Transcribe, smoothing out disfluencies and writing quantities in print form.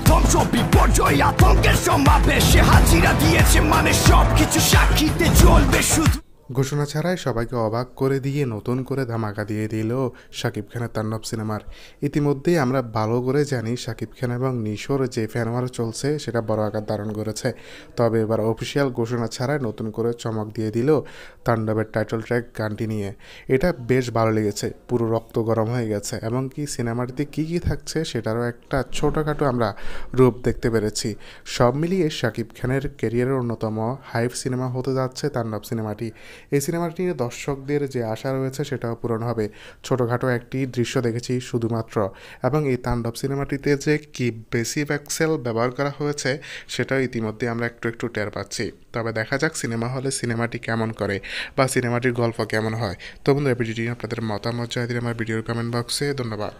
ধ্বংস বিপর্যয় আতঙ্কের সমাবেশে হাজিরা দিয়েছে মানে সবকিছু সাক্ষীতে চলবে শুধু। ঘোষণা ছাড়াই সবাইকে অবাক করে দিয়ে নতুন করে ধামাকা দিয়ে দিল শাকিব খানের তাণ্ডব সিনেমার। ইতিমধ্যেই আমরা ভালো করে জানি শাকিব খান এবং নিশোর যে ফ্যানওয়ার চলছে সেটা বড় আকার ধারণ করেছে। তবে এবার অফিসিয়াল ঘোষণা ছাড়াই নতুন করে চমক দিয়ে দিল তাণ্ডবের টাইটেল ট্র্যাক গানটি নিয়ে। এটা বেশ ভালো লেগেছে, পুরো রক্ত গরম হয়ে গেছে এবং কি সিনেমাটিতে কী কী থাকছে সেটারও একটা ছোটোখাটো আমরা রূপ দেখতে পেরেছি। সব মিলিয়ে শাকিব খানের ক্যারিয়ারের অন্যতম হাইপ সিনেমা হতে যাচ্ছে তাণ্ডব সিনেমাটি। এই সিনেমাটি নিয়ে দর্শকদের যে আশা রয়েছে সেটাও পূরণ হবে। ছোটোখাটো একটি দৃশ্য দেখেছি শুধুমাত্র, এবং এই তাণ্ডব সিনেমাটিতে যে কি বেশি পিক্সেল ব্যবহার করা হয়েছে সেটাও ইতিমধ্যে আমরা একটু একটু টের পাচ্ছি। তবে দেখা যাক সিনেমা হলে সিনেমাটি কেমন করে বা সিনেমাটির গল্প কেমন হয়। তো বন্ধুরা, ভিডিওটি আপনাদের মতামত জানিয়ে দিন আমার ভিডিওর কমেন্ট বক্সে। ধন্যবাদ।